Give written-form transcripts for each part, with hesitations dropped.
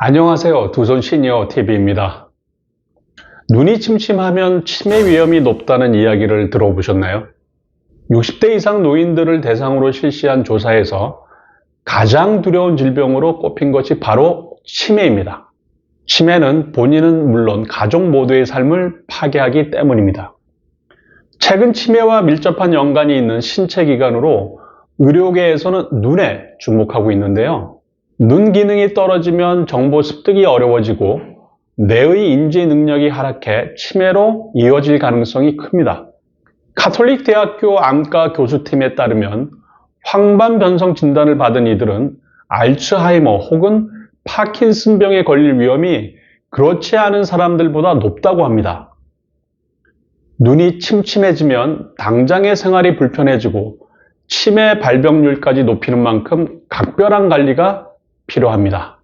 안녕하세요. 두손 시니어 TV입니다. 눈이 침침하면 치매 위험이 높다는 이야기를 들어보셨나요? 60대 이상 노인들을 대상으로 실시한 조사에서 가장 두려운 질병으로 꼽힌 것이 바로 치매입니다. 치매는 본인은 물론 가족 모두의 삶을 파괴하기 때문입니다. 최근 치매와 밀접한 연관이 있는 신체 기관으로 의료계에서는 눈에 주목하고 있는데요. 눈 기능이 떨어지면 정보 습득이 어려워지고 뇌의 인지 능력이 하락해 치매로 이어질 가능성이 큽니다. 카톨릭 대학교 암과 교수팀에 따르면 황반변성 진단을 받은 이들은 알츠하이머 혹은 파킨슨병에 걸릴 위험이 그렇지 않은 사람들보다 높다고 합니다. 눈이 침침해지면 당장의 생활이 불편해지고 치매 발병률까지 높이는 만큼 각별한 관리가 필요합니다.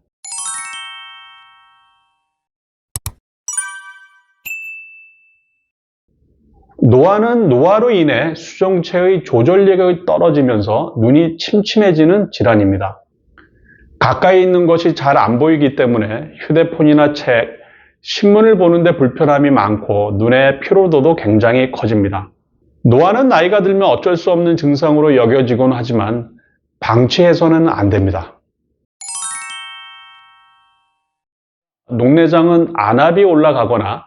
노화는 노화로 인해 수정체의 조절력이 떨어지면서 눈이 침침해지는 질환입니다. 가까이 있는 것이 잘 안 보이기 때문에 휴대폰이나 책, 신문을 보는데 불편함이 많고 눈의 피로도도 굉장히 커집니다. 노화는 나이가 들면 어쩔 수 없는 증상으로 여겨지곤 하지만 방치해서는 안 됩니다. 녹내장은 안압이 올라가거나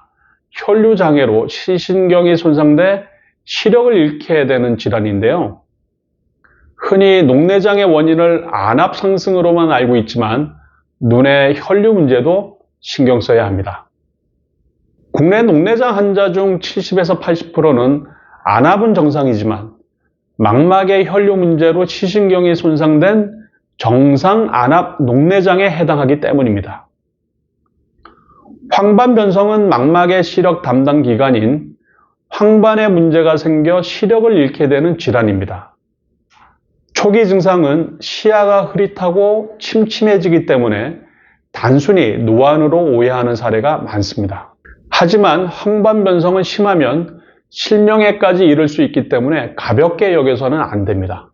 혈류장애로 시신경이 손상돼 시력을 잃게 되는 질환인데요. 흔히 녹내장의 원인을 안압 상승으로만 알고 있지만 눈의 혈류 문제도 신경 써야 합니다. 국내 녹내장 환자 중 70에서 80%는 안압은 정상이지만 망막의 혈류 문제로 시신경이 손상된 정상 안압 녹내장에 해당하기 때문입니다. 황반변성은 망막의 시력 담당 기관인 황반에 문제가 생겨 시력을 잃게 되는 질환입니다. 초기 증상은 시야가 흐릿하고 침침해지기 때문에 단순히 노안으로 오해하는 사례가 많습니다. 하지만 황반변성은 심하면 실명에까지 이를 수 있기 때문에 가볍게 여겨서는 안 됩니다.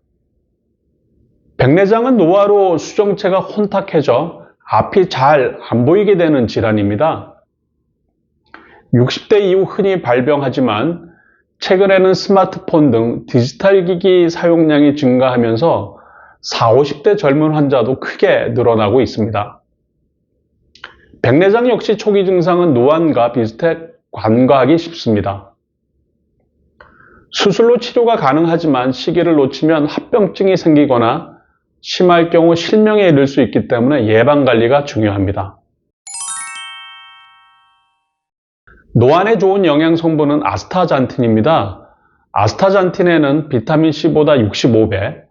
백내장은 노화로 수정체가 혼탁해져 앞이 잘 안 보이게 되는 질환입니다. 60대 이후 흔히 발병하지만 최근에는 스마트폰 등 디지털 기기 사용량이 증가하면서 40, 50대 젊은 환자도 크게 늘어나고 있습니다. 백내장 역시 초기 증상은 노안과 비슷해 간과하기 쉽습니다. 수술로 치료가 가능하지만 시기를 놓치면 합병증이 생기거나 심할 경우 실명에 이를 수 있기 때문에 예방관리가 중요합니다. 노안에 좋은 영양 성분은 아스타잔틴입니다. 아스타잔틴에는 비타민C보다 65배,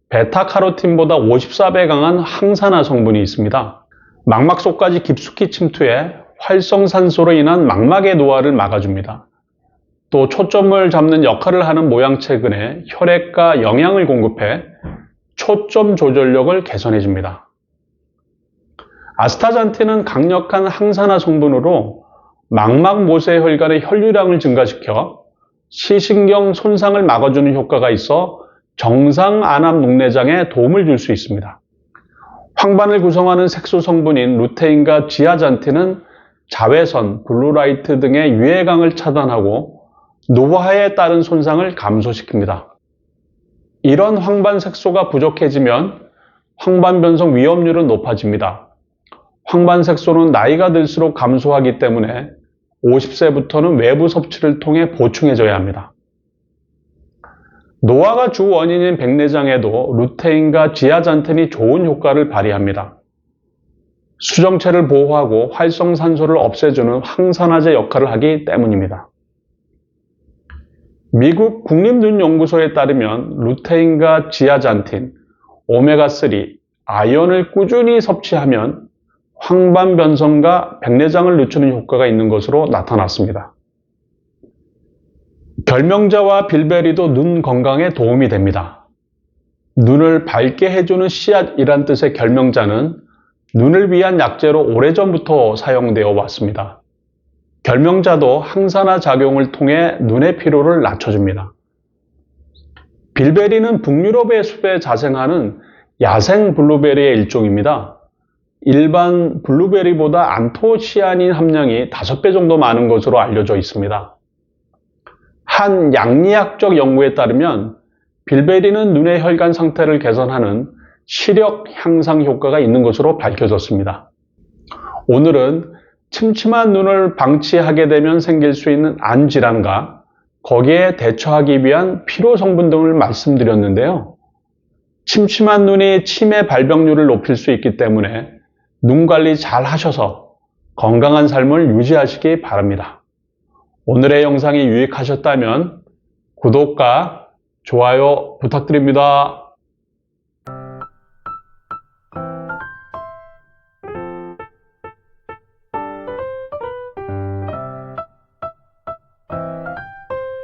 베타카로틴보다 54배 강한 항산화 성분이 있습니다. 망막 속까지 깊숙이 침투해 활성산소로 인한 망막의 노화를 막아줍니다. 또 초점을 잡는 역할을 하는 모양체근에 혈액과 영양을 공급해 초점 조절력을 개선해줍니다. 아스타잔틴은 강력한 항산화 성분으로 망막 모세 혈관의 혈류량을 증가시켜 시신경 손상을 막아주는 효과가 있어 정상 안압 녹내장에 도움을 줄 수 있습니다. 황반을 구성하는 색소 성분인 루테인과 지아잔틴은 자외선, 블루라이트 등의 유해광을 차단하고 노화에 따른 손상을 감소시킵니다. 이런 황반 색소가 부족해지면 황반변성 위험률은 높아집니다. 황반 색소는 나이가 들수록 감소하기 때문에 50세부터는 외부 섭취를 통해 보충해줘야 합니다. 노화가 주 원인인 백내장에도 루테인과 지아잔틴이 좋은 효과를 발휘합니다. 수정체를 보호하고 활성산소를 없애주는 항산화제 역할을 하기 때문입니다. 미국 국립눈연구소에 따르면 루테인과 지아잔틴, 오메가3, 아연을 꾸준히 섭취하면 황반변성과 백내장을 늦추는 효과가 있는 것으로 나타났습니다. 결명자와 빌베리도 눈 건강에 도움이 됩니다. 눈을 밝게 해주는 씨앗이란 뜻의 결명자는 눈을 위한 약재로 오래전부터 사용되어 왔습니다. 결명자도 항산화 작용을 통해 눈의 피로를 낮춰줍니다. 빌베리는 북유럽의 숲에 자생하는 야생 블루베리의 일종입니다. 일반 블루베리보다 안토시아닌 함량이 5배 정도 많은 것으로 알려져 있습니다. 한 양리학적 연구에 따르면 빌베리는 눈의 혈관 상태를 개선하는 시력 향상 효과가 있는 것으로 밝혀졌습니다. 오늘은 침침한 눈을 방치하게 되면 생길 수 있는 안 질환과 거기에 대처하기 위한 피로 성분 등을 말씀드렸는데요. 침침한 눈이 치매 발병률을 높일 수 있기 때문에 눈 관리 잘 하셔서 건강한 삶을 유지하시기 바랍니다. 오늘의 영상이 유익하셨다면 구독과 좋아요 부탁드립니다.